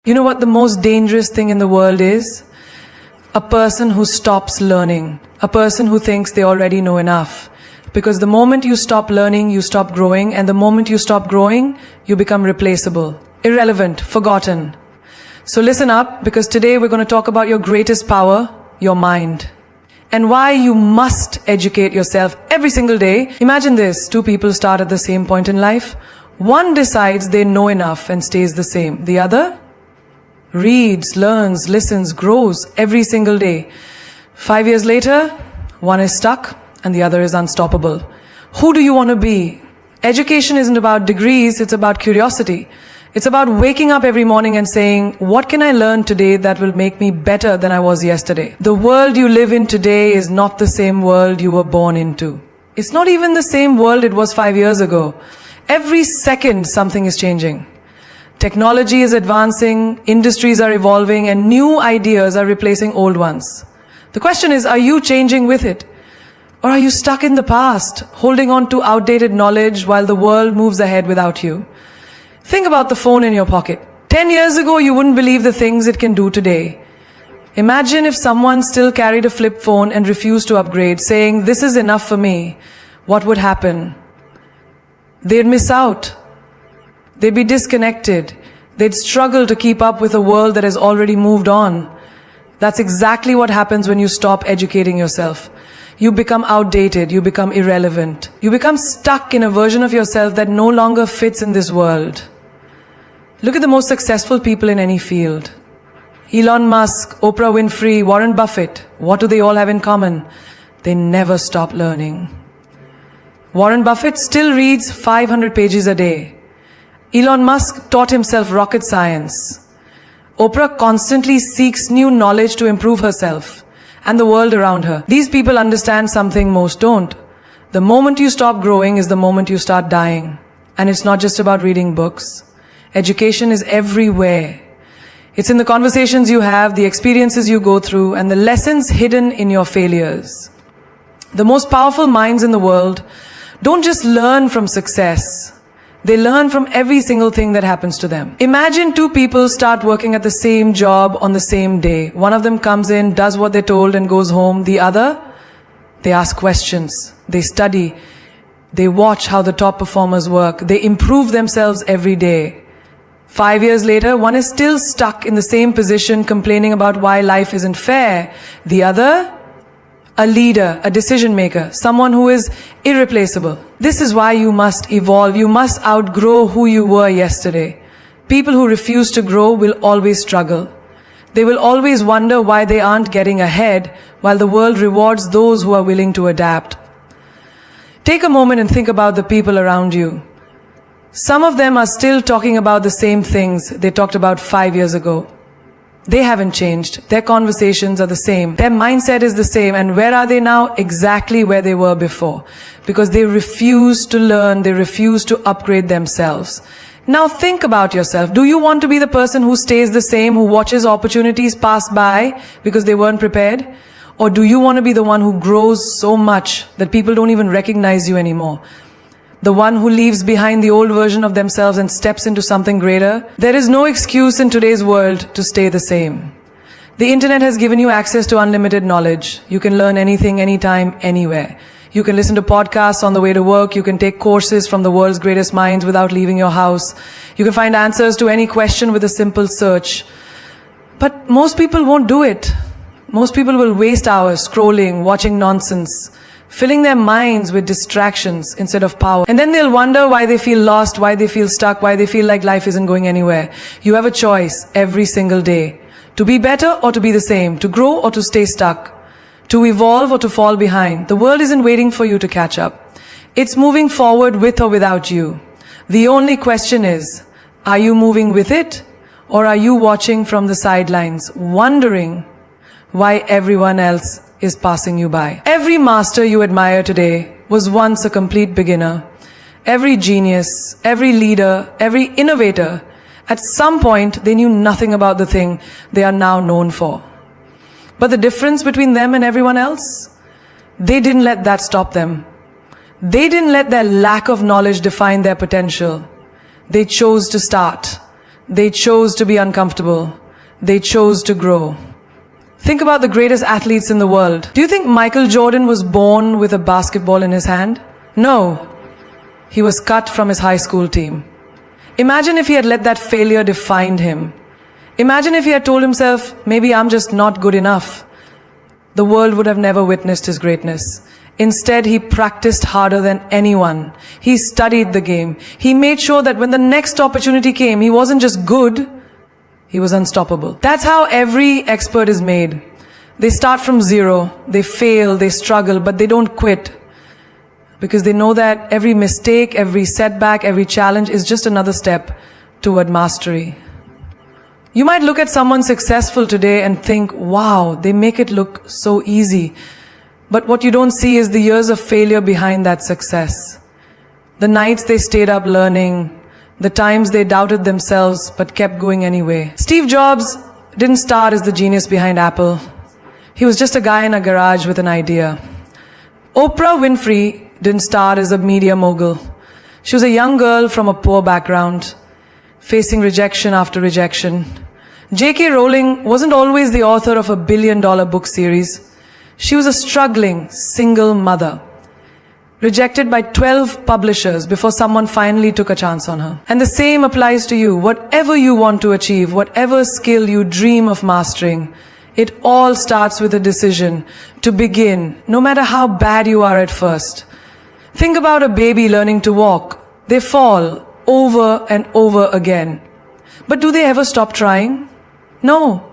You know what the most dangerous thing in the world is? A person who stops learning. A person who thinks they already know enough. Because the moment you stop learning, you stop growing. And the moment you stop growing, you become replaceable, irrelevant, forgotten. So listen up, because today we're going to talk about your greatest power, your mind. And why you must educate yourself every single day. Imagine this, two people start at the same point in life. One decides they know enough and stays the same. The other reads, learns, listens, grows every single day. 5 years later, one is stuck and the other is unstoppable. Who do you want to be? Education isn't about degrees, it's about curiosity. It's about waking up every morning and saying, what can I learn today that will make me better than I was yesterday? The world you live in today is not the same world you were born into. It's not even the same world it was 5 years ago. Every second something is changing. Technology is advancing, industries are evolving, and new ideas are replacing old ones. The question is, are you changing with it? Or are you stuck in the past, holding on to outdated knowledge while the world moves ahead without you? Think about the phone in your pocket. 10 years ago, you wouldn't believe the things it can do today. Imagine if someone still carried a flip phone and refused to upgrade, saying, this is enough for me. What would happen? They'd miss out. They'd be disconnected. They'd struggle to keep up with a world that has already moved on. That's exactly what happens when you stop educating yourself. You become outdated, you become irrelevant. You become stuck in a version of yourself that no longer fits in this world. Look at the most successful people in any field. Elon Musk, Oprah Winfrey, Warren Buffett. What do they all have in common? They never stop learning. Warren Buffett still reads 500 pages a day. Elon Musk taught himself rocket science. Oprah constantly seeks new knowledge to improve herself and the world around her. These people understand something most don't. The moment you stop growing is the moment you start dying. And it's not just about reading books. Education is everywhere. It's in the conversations you have, the experiences you go through, and the lessons hidden in your failures. The most powerful minds in the world don't just learn from success. They learn from every single thing that happens to them. Imagine two people start working at the same job on the same day. One of them comes in, does what they're told and goes home. The other, they ask questions. They study. They watch how the top performers work. They improve themselves every day. 5 years later, one is still stuck in the same position, complaining about why life isn't fair. The other, a leader, a decision maker, someone who is irreplaceable. This is why you must evolve. You must outgrow who you were yesterday. People who refuse to grow will always struggle. They will always wonder why they aren't getting ahead, while the world rewards those who are willing to adapt. Take a moment and think about the people around you. Some of them are still talking about the same things they talked about 5 years ago. They haven't changed. Their conversations are the same. Their mindset is the same. And where are they now? Exactly where they were before. Because they refuse to learn. They refuse to upgrade themselves. Now think about yourself. Do you want to be the person who stays the same, who watches opportunities pass by because they weren't prepared? Or do you want to be the one who grows so much that people don't even recognize you anymore? The one who leaves behind the old version of themselves and steps into something greater? There is no excuse in today's world to stay the same. The internet has given you access to unlimited knowledge. You can learn anything, anytime, anywhere. You can listen to podcasts on the way to work. You can take courses from the world's greatest minds without leaving your house. You can find answers to any question with a simple search. But most people won't do it. Most people will waste hours scrolling, watching nonsense, filling their minds with distractions instead of power. And then they'll wonder why they feel lost, why they feel stuck, why they feel like life isn't going anywhere. You have a choice every single day. To be better or to be the same. To grow or to stay stuck. To evolve or to fall behind. The world isn't waiting for you to catch up. It's moving forward with or without you. The only question is, are you moving with it? Or are you watching from the sidelines, wondering why everyone else is passing you by? Every master you admire today was once a complete beginner. Every genius, every leader, every innovator, at some point they knew nothing about the thing they are now known for. But the difference between them and everyone else? They didn't let that stop them. They didn't let their lack of knowledge define their potential. They chose to start. They chose to be uncomfortable. They chose to grow. Think about the greatest athletes in the world. Do you think Michael Jordan was born with a basketball in his hand? No. He was cut from his high school team. Imagine if he had let that failure define him. Imagine if he had told himself, maybe I'm just not good enough. The world would have never witnessed his greatness. Instead, he practiced harder than anyone. He studied the game. He made sure that when the next opportunity came, he wasn't just good, he was unstoppable. That's how every expert is made. They start from zero, they fail, they struggle, but they don't quit. Because they know that every mistake, every setback, every challenge is just another step toward mastery. You might look at someone successful today and think, wow, they make it look so easy. But what you don't see is the years of failure behind that success. The nights they stayed up learning, the times they doubted themselves but kept going anyway. Steve Jobs didn't start as the genius behind Apple. He was just a guy in a garage with an idea. Oprah Winfrey didn't start as a media mogul. She was a young girl from a poor background, facing rejection after rejection. J.K. Rowling wasn't always the author of a billion-dollar book series. She was a struggling single mother, rejected by 12 publishers before someone finally took a chance on her. And the same applies to you. Whatever you want to achieve, whatever skill you dream of mastering, it all starts with a decision to begin, no matter how bad you are at first. Think about a baby learning to walk. They fall over and over again. But do they ever stop trying? No.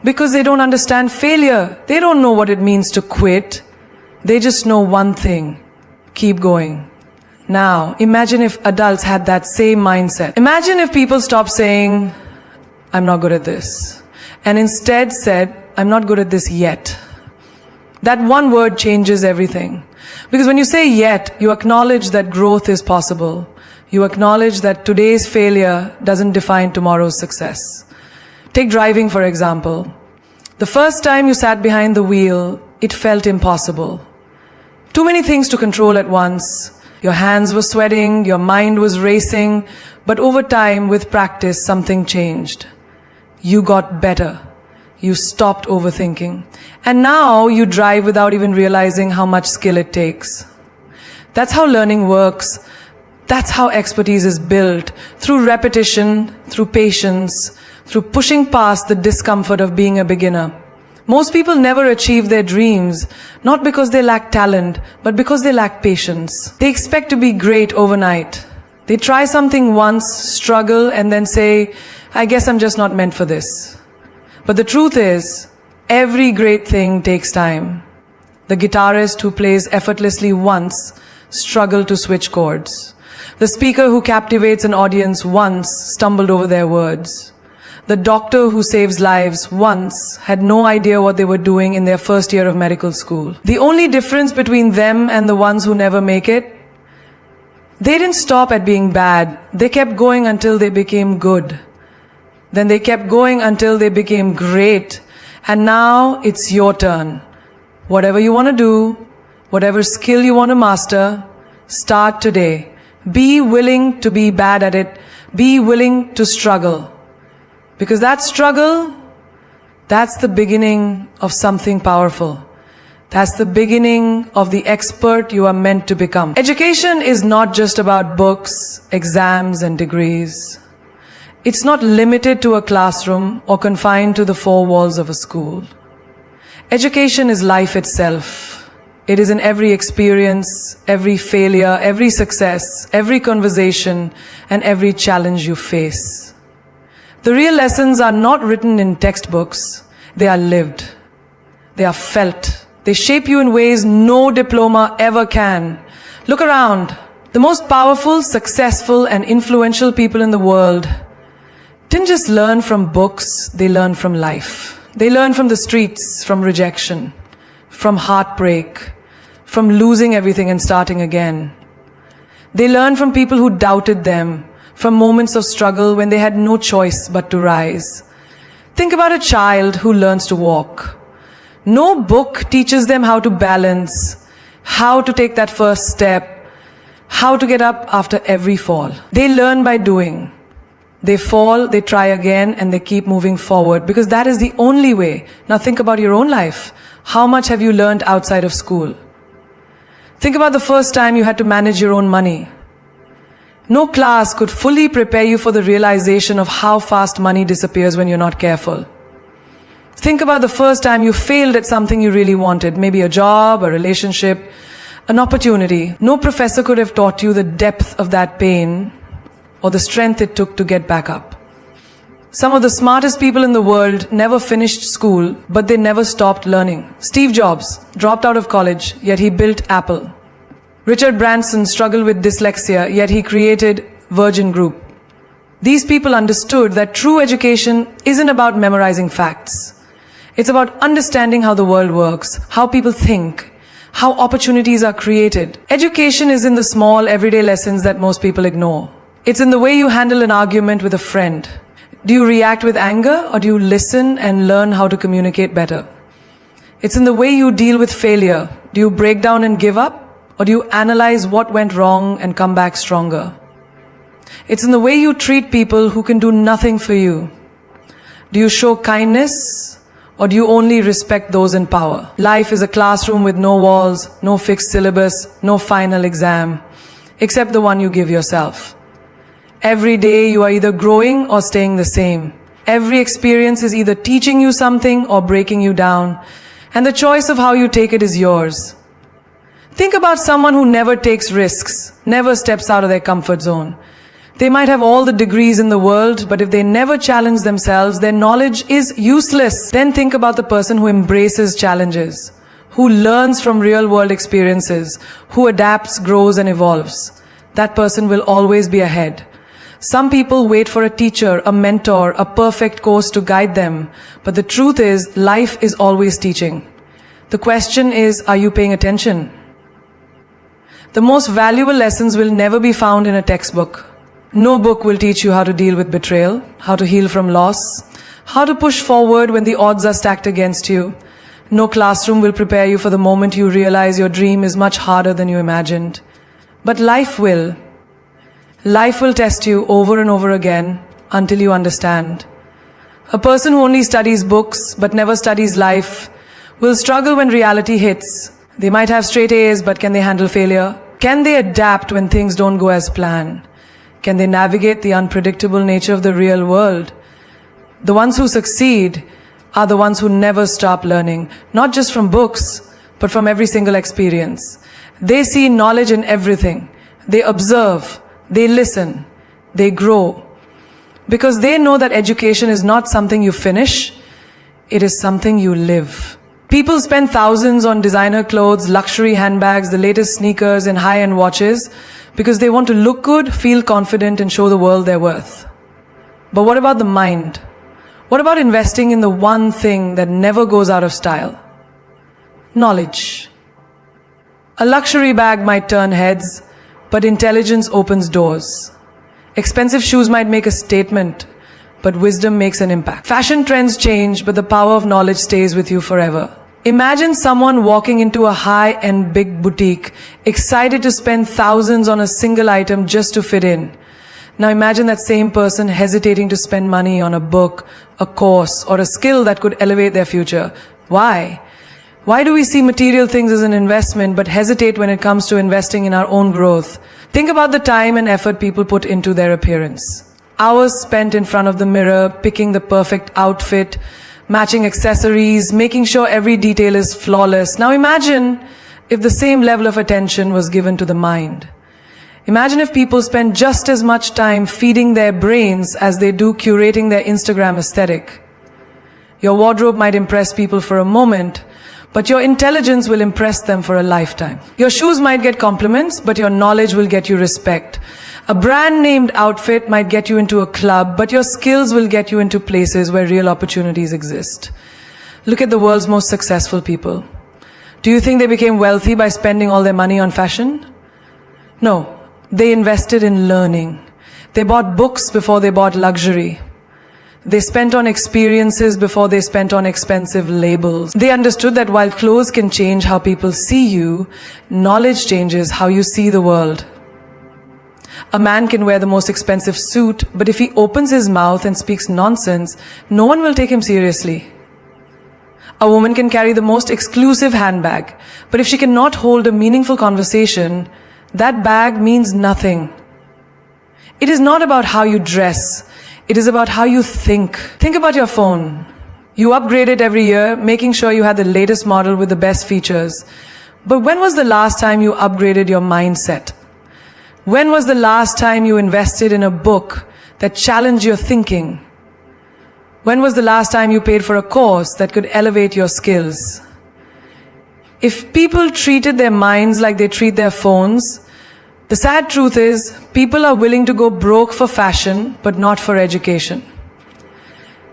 Because they don't understand failure. They don't know what it means to quit. They just know one thing. Keep going. Now, imagine if adults had that same mindset. Imagine if people stopped saying, I'm not good at this, and instead said, I'm not good at this yet. That one word changes everything. Because when you say yet, you acknowledge that growth is possible. You acknowledge that today's failure doesn't define tomorrow's success. Take driving, for example. The first time you sat behind the wheel, it felt impossible. Too many things to control at once. Your hands were sweating, your mind was racing, but over time, with practice, something changed. You got better. You stopped overthinking. And now you drive without even realizing how much skill it takes. That's how learning works. That's how expertise is built. Through repetition, through patience, through pushing past the discomfort of being a beginner. Most people never achieve their dreams, not because they lack talent, but because they lack patience. They expect to be great overnight. They try something once, struggle, and then say, I guess I'm just not meant for this. But the truth is, every great thing takes time. The guitarist who plays effortlessly once struggled to switch chords. The speaker who captivates an audience once stumbled over their words. The doctor who saves lives once had no idea what they were doing in their first year of medical school. The only difference between them and the ones who never make it, they didn't stop at being bad. They kept going until they became good. Then they kept going until they became great. And now it's your turn. Whatever you want to do, whatever skill you want to master, start today. Be willing to be bad at it. Be willing to struggle. Because that struggle, that's the beginning of something powerful. That's the beginning of the expert you are meant to become. Education is not just about books, exams, and degrees. It's not limited to a classroom or confined to the four walls of a school. Education is life itself. It is in every experience, every failure, every success, every conversation, and every challenge you face. The real lessons are not written in textbooks. They are lived. They are felt. They shape you in ways no diploma ever can. Look around. The most powerful, successful, and influential people in the world didn't just learn from books, they learned from life. They learned from the streets, from rejection, from heartbreak, from losing everything and starting again. They learned from people who doubted them, from moments of struggle when they had no choice but to rise. Think about a child who learns to walk. No book teaches them how to balance, how to take that first step, how to get up after every fall. They learn by doing. They fall, they try again, and they keep moving forward because that is the only way. Now think about your own life. How much have you learned outside of school? Think about the first time you had to manage your own money. No class could fully prepare you for the realization of how fast money disappears when you're not careful. Think about the first time you failed at something you really wanted, maybe a job, a relationship, an opportunity. No professor could have taught you the depth of that pain or the strength it took to get back up. Some of the smartest people in the world never finished school, but they never stopped learning. Steve Jobs dropped out of college, yet he built Apple. Richard Branson struggled with dyslexia, yet he created Virgin Group. These people understood that true education isn't about memorizing facts. It's about understanding how the world works, how people think, how opportunities are created. Education is in the small, everyday lessons that most people ignore. It's in the way you handle an argument with a friend. Do you react with anger, or do you listen and learn how to communicate better? It's in the way you deal with failure. Do you break down and give up, or do you analyze what went wrong and come back stronger? It's in the way you treat people who can do nothing for you. Do you show kindness, or do you only respect those in power? Life is a classroom with no walls, no fixed syllabus, no final exam, except the one you give yourself. Every day you are either growing or staying the same. Every experience is either teaching you something or breaking you down, and the choice of how you take it is yours. Think about someone who never takes risks, never steps out of their comfort zone. They might have all the degrees in the world, but if they never challenge themselves, their knowledge is useless. Then think about the person who embraces challenges, who learns from real-world experiences, who adapts, grows, and evolves. That person will always be ahead. Some people wait for a teacher, a mentor, a perfect course to guide them. But the truth is, life is always teaching. The question is, are you paying attention? The most valuable lessons will never be found in a textbook. No book will teach you how to deal with betrayal, how to heal from loss, how to push forward when the odds are stacked against you. No classroom will prepare you for the moment you realize your dream is much harder than you imagined. But life will. Life will test you over and over again until you understand. A person who only studies books but never studies life will struggle when reality hits. They might have straight A's, but can they handle failure? Can they adapt when things don't go as planned? Can they navigate the unpredictable nature of the real world? The ones who succeed are the ones who never stop learning, not just from books, but from every single experience. They see knowledge in everything. They observe, they listen, they grow. Because they know that education is not something you finish, it is something you live. People spend thousands on designer clothes, luxury handbags, the latest sneakers, and high-end watches because they want to look good, feel confident, and show the world their worth. But what about the mind? What about investing in the one thing that never goes out of style? Knowledge. A luxury bag might turn heads, but intelligence opens doors. Expensive shoes might make a statement, but wisdom makes an impact. Fashion trends change, but the power of knowledge stays with you forever. Imagine someone walking into a high-end big boutique, excited to spend thousands on a single item just to fit in. Now imagine that same person hesitating to spend money on a book, a course, or a skill that could elevate their future. Why? Why do we see material things as an investment but hesitate when it comes to investing in our own growth? Think about the time and effort people put into their appearance. Hours spent in front of the mirror, picking the perfect outfit, matching accessories, making sure every detail is flawless. Now imagine if the same level of attention was given to the mind. Imagine if people spend just as much time feeding their brains as they do curating their Instagram aesthetic. Your wardrobe might impress people for a moment, but your intelligence will impress them for a lifetime. Your shoes might get compliments, but your knowledge will get you respect. A brand-named outfit might get you into a club, but your skills will get you into places where real opportunities exist. Look at the world's most successful people. Do you think they became wealthy by spending all their money on fashion? No, they invested in learning. They bought books before they bought luxury. They spent on experiences before they spent on expensive labels. They understood that while clothes can change how people see you, knowledge changes how you see the world. A man can wear the most expensive suit, but if he opens his mouth and speaks nonsense, no one will take him seriously. A woman can carry the most exclusive handbag, but if she cannot hold a meaningful conversation, that bag means nothing. It is not about how you dress, it is about how you think. Think about your phone. You upgrade it every year, making sure you have the latest model with the best features. But when was the last time you upgraded your mindset? When was the last time you invested in a book that challenged your thinking? When was the last time you paid for a course that could elevate your skills? If people treated their minds like they treat their phones, the sad truth is people are willing to go broke for fashion, but not for education.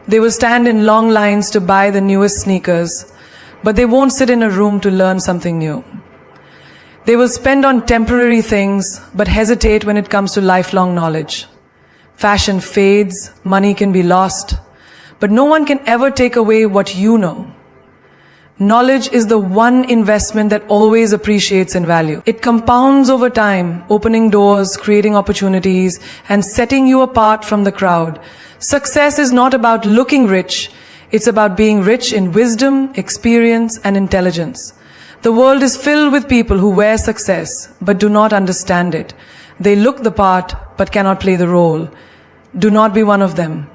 They will stand in long lines to buy the newest sneakers, but they won't sit in a room to learn something new. They will spend on temporary things, but hesitate when it comes to lifelong knowledge. Fashion fades, money can be lost, but no one can ever take away what you know. Knowledge is the one investment that always appreciates in value. It compounds over time, opening doors, creating opportunities, and setting you apart from the crowd. Success is not about looking rich, it's about being rich in wisdom, experience, and intelligence. The world is filled with people who wear success, but do not understand it. They look the part, but cannot play the role. Do not be one of them.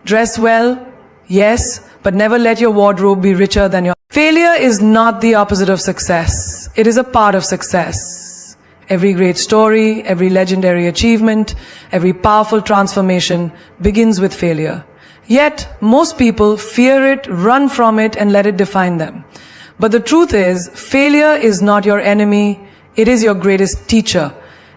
Dress well, yes, but never let your wardrobe be richer than your... Failure is not the opposite of success. It is a part of success. Every great story, every legendary achievement, every powerful transformation begins with failure. Yet, most people fear it, run from it, and let it define them. But the truth is, failure is not your enemy, it is your greatest teacher.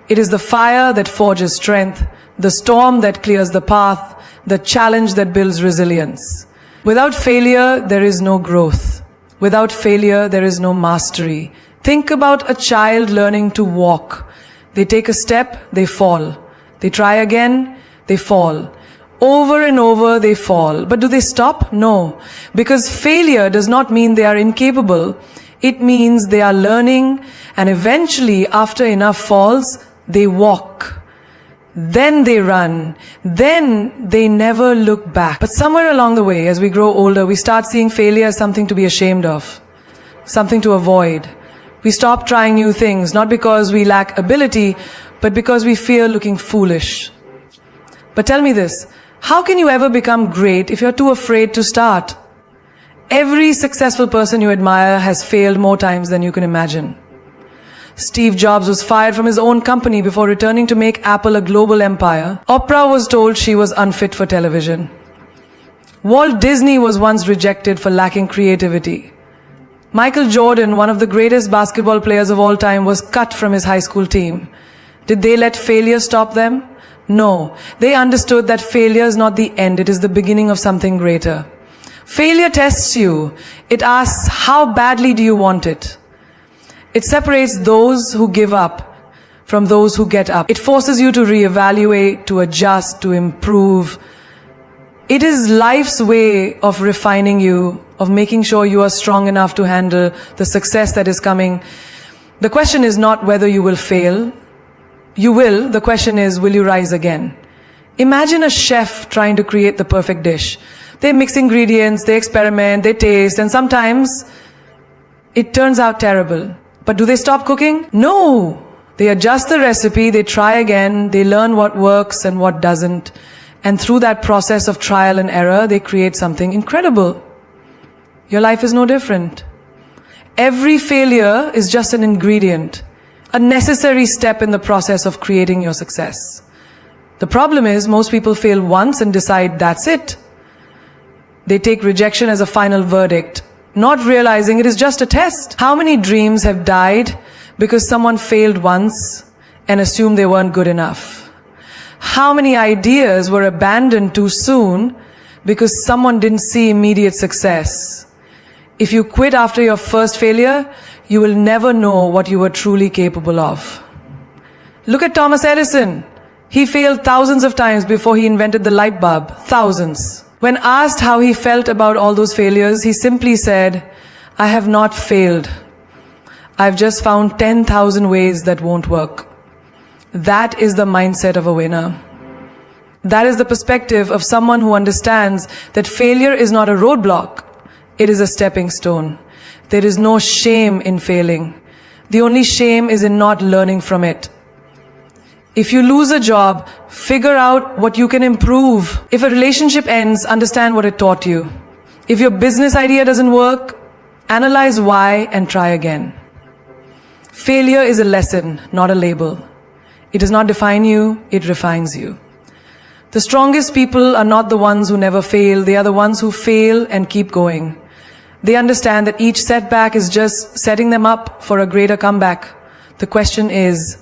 It is the fire that forges strength, the storm that clears the path, the challenge that builds resilience. Without failure, there is no growth. Without failure, there is no mastery. Think about a child learning to walk. They take a step, they fall. They try again, they fall. Over and over they fall. But do they stop? No. Because failure does not mean they are incapable. It means they are learning, and eventually, after enough falls, they walk. Then they run. Then they never look back. But somewhere along the way, as we grow older, we start seeing failure as something to be ashamed of, something to avoid. We stop trying new things, not because we lack ability, but because we fear looking foolish. But tell me this, how can you ever become great if you're too afraid to start? Every successful person you admire has failed more times than you can imagine. Steve Jobs was fired from his own company before returning to make Apple a global empire. Oprah was told she was unfit for television. Walt Disney was once rejected for lacking creativity. Michael Jordan, one of the greatest basketball players of all time, was cut from his high school team. Did they let failure stop them? No. They understood that failure is not the end, it is the beginning of something greater. Failure tests you. It asks, how badly do you want it? It separates those who give up from those who get up. It forces you to reevaluate, to adjust, to improve. It is life's way of refining you, of making sure you are strong enough to handle the success that is coming. The question is not whether you will fail. You will. The question is, will you rise again? Imagine a chef trying to create the perfect dish. They mix ingredients, they experiment, they taste, and sometimes it turns out terrible. But do they stop cooking? No. They adjust the recipe, they try again, they learn what works and what doesn't. And through that process of trial and error, they create something incredible. Your life is no different. Every failure is just an ingredient, a necessary step in the process of creating your success. The problem is, most people fail once and decide that's it. They take rejection as a final verdict, not realizing it is just a test. How many dreams have died because someone failed once and assumed they weren't good enough? How many ideas were abandoned too soon because someone didn't see immediate success? If you quit after your first failure, you will never know what you were truly capable of. Look at Thomas Edison. He failed thousands of times before he invented the light bulb. Thousands. When asked how he felt about all those failures, he simply said, I have not failed. I've just found 10,000 ways that won't work. That is the mindset of a winner. That is the perspective of someone who understands that failure is not a roadblock. It is a stepping stone. There is no shame in failing. The only shame is in not learning from it. If you lose a job, figure out what you can improve. If a relationship ends, understand what it taught you. If your business idea doesn't work, analyze why and try again. Failure is a lesson, not a label. It does not define you, it refines you. The strongest people are not the ones who never fail, they are the ones who fail and keep going. They understand that each setback is just setting them up for a greater comeback. The question is,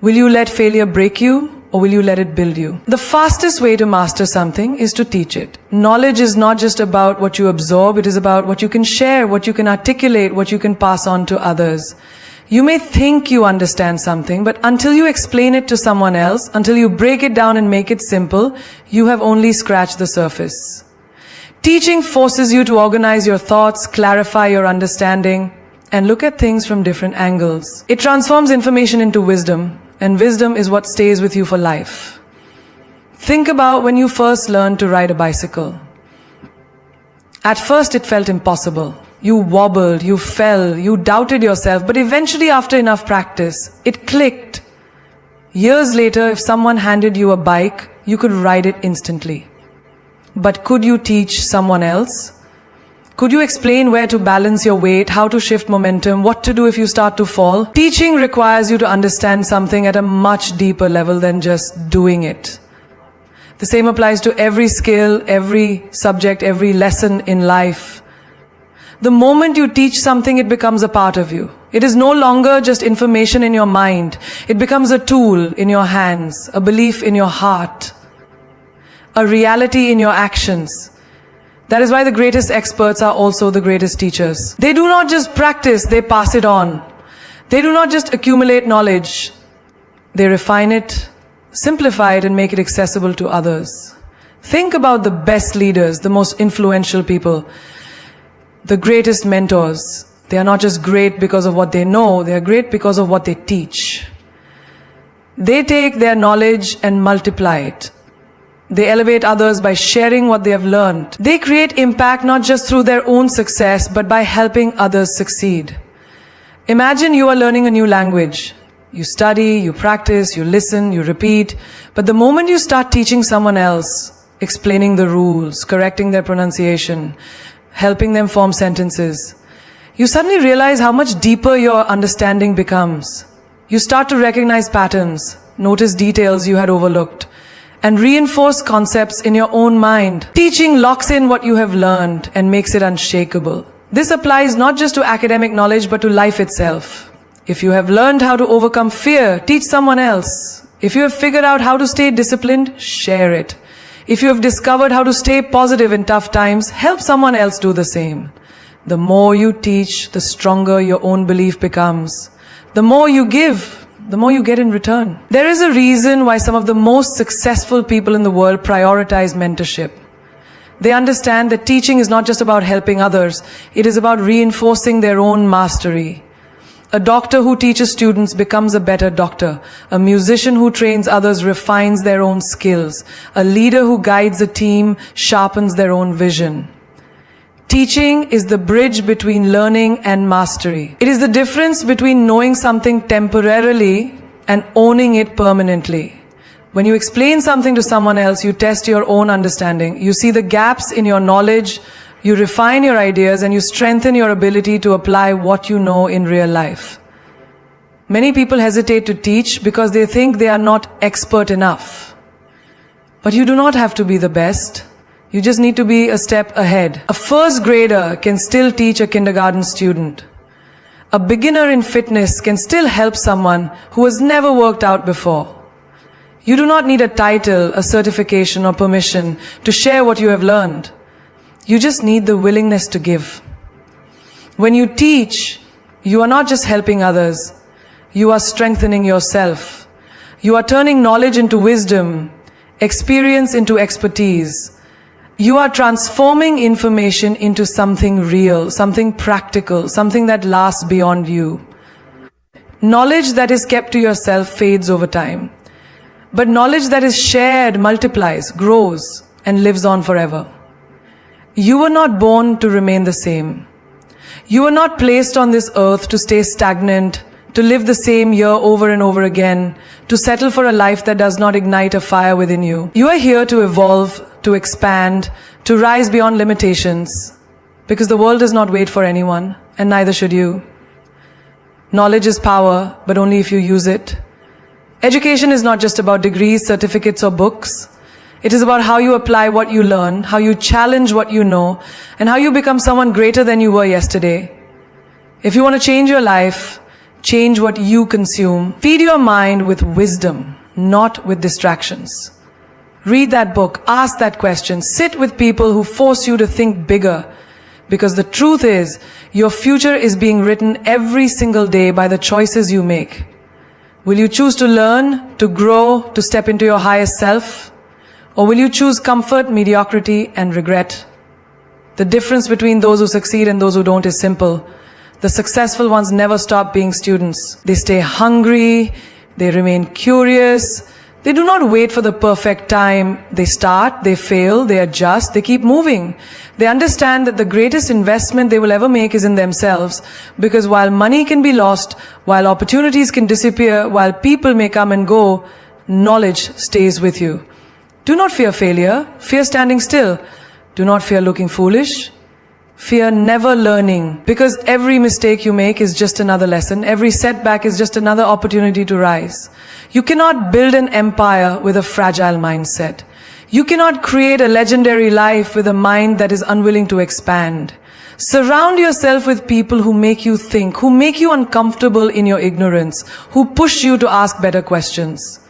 will you let failure break you or will you let it build you? The fastest way to master something is to teach it. Knowledge is not just about what you absorb, it is about what you can share, what you can articulate, what you can pass on to others. You may think you understand something, but until you explain it to someone else, until you break it down and make it simple, you have only scratched the surface. Teaching forces you to organize your thoughts, clarify your understanding, and look at things from different angles. It transforms information into wisdom, and wisdom is what stays with you for life. Think about when you first learned to ride a bicycle. At first it felt impossible. You wobbled, you fell, you doubted yourself, but eventually after enough practice, it clicked. Years later, if someone handed you a bike, you could ride it instantly. But could you teach someone else? Could you explain where to balance your weight, how to shift momentum, what to do if you start to fall? Teaching requires you to understand something at a much deeper level than just doing it. The same applies to every skill, every subject, every lesson in life. The moment you teach something, it becomes a part of you. It is no longer just information in your mind. It becomes a tool in your hands, a belief in your heart, a reality in your actions. That is why the greatest experts are also the greatest teachers. They do not just practice, they pass it on. They do not just accumulate knowledge. They refine it, simplify it, and make it accessible to others. Think about the best leaders, the most influential people, the greatest mentors. They are not just great because of what they know, they are great because of what they teach. They take their knowledge and multiply it. They elevate others by sharing what they have learned. They create impact not just through their own success, but by helping others succeed. Imagine you are learning a new language. You study, you practice, you listen, you repeat. But the moment you start teaching someone else, explaining the rules, correcting their pronunciation, helping them form sentences, you suddenly realize how much deeper your understanding becomes. You start to recognize patterns, notice details you had overlooked, and reinforce concepts in your own mind. Teaching locks in what you have learned and makes it unshakable. This applies not just to academic knowledge, but to life itself. If you have learned how to overcome fear, teach someone else. If you have figured out how to stay disciplined, share it. If you have discovered how to stay positive in tough times, help someone else do the same. The more you teach, the stronger your own belief becomes. The more you give, the more you get in return. There is a reason why some of the most successful people in the world prioritize mentorship. They understand that teaching is not just about helping others, it is about reinforcing their own mastery. A doctor who teaches students becomes a better doctor. A musician who trains others refines their own skills. A leader who guides a team sharpens their own vision. Teaching is the bridge between learning and mastery. It is the difference between knowing something temporarily and owning it permanently. When you explain something to someone else, you test your own understanding. You see the gaps in your knowledge, you refine your ideas, and you strengthen your ability to apply what you know in real life. Many people hesitate to teach because they think they are not expert enough. But you do not have to be the best. You just need to be a step ahead. A first grader can still teach a kindergarten student. A beginner in fitness can still help someone who has never worked out before. You do not need a title, a certification, or permission to share what you have learned. You just need the willingness to give. When you teach, you are not just helping others. You are strengthening yourself. You are turning knowledge into wisdom, experience into expertise. You are transforming information into something real, something practical, something that lasts beyond you. Knowledge that is kept to yourself fades over time. But knowledge that is shared multiplies, grows, and lives on forever. You were not born to remain the same. You were not placed on this earth to stay stagnant, to live the same year over and over again, to settle for a life that does not ignite a fire within you. You are here to evolve, to expand, to rise beyond limitations, because the world does not wait for anyone, and neither should you. Knowledge is power, but only if you use it. Education is not just about degrees, certificates, or books. It is about how you apply what you learn, how you challenge what you know, and how you become someone greater than you were yesterday. If you want to change your life, change what you consume. Feed your mind with wisdom, not with distractions. Read that book, ask that question, sit with people who force you to think bigger. Because the truth is, your future is being written every single day by the choices you make. Will you choose to learn, to grow, to step into your highest self? Or will you choose comfort, mediocrity, and regret? The difference between those who succeed and those who don't is simple. The successful ones never stop being students. They stay hungry, they remain curious, they do not wait for the perfect time. They start, they fail, they adjust, they keep moving. They understand that the greatest investment they will ever make is in themselves, because while money can be lost, while opportunities can disappear, while people may come and go, knowledge stays with you. Do not fear failure, fear standing still. Do not fear looking foolish. Fear never learning, because every mistake you make is just another lesson. Every setback is just another opportunity to rise. You cannot build an empire with a fragile mindset. You cannot create a legendary life with a mind that is unwilling to expand. Surround yourself with people who make you think, who make you uncomfortable in your ignorance, who push you to ask better questions.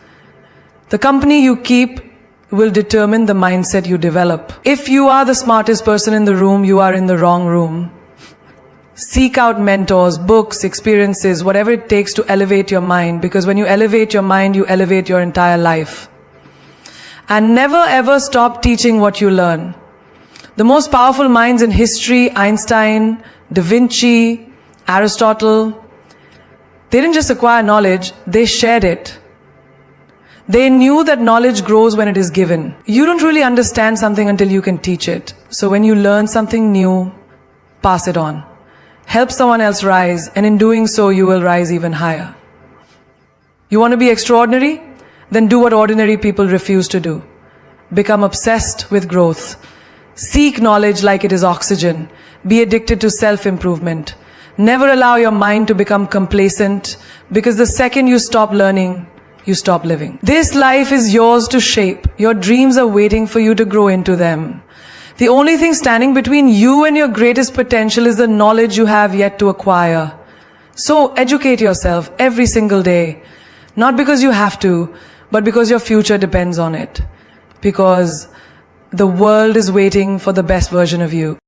The company you keep will determine the mindset you develop. If you are the smartest person in the room, you are in the wrong room. Seek out mentors, books, experiences, whatever it takes to elevate your mind, because when you elevate your mind, you elevate your entire life. And never ever stop teaching what you learn. The most powerful minds in history, Einstein, Da Vinci, Aristotle, they didn't just acquire knowledge, they shared it. They knew that knowledge grows when it is given. You don't really understand something until you can teach it. So when you learn something new, pass it on. Help someone else rise, and in doing so, you will rise even higher. You want to be extraordinary? Then do what ordinary people refuse to do. Become obsessed with growth. Seek knowledge like it is oxygen. Be addicted to self-improvement. Never allow your mind to become complacent, because the second you stop learning, you stop living. This life is yours to shape. Your dreams are waiting for you to grow into them. The only thing standing between you and your greatest potential is the knowledge you have yet to acquire. So educate yourself every single day. Not because you have to, but because your future depends on it. Because the world is waiting for the best version of you.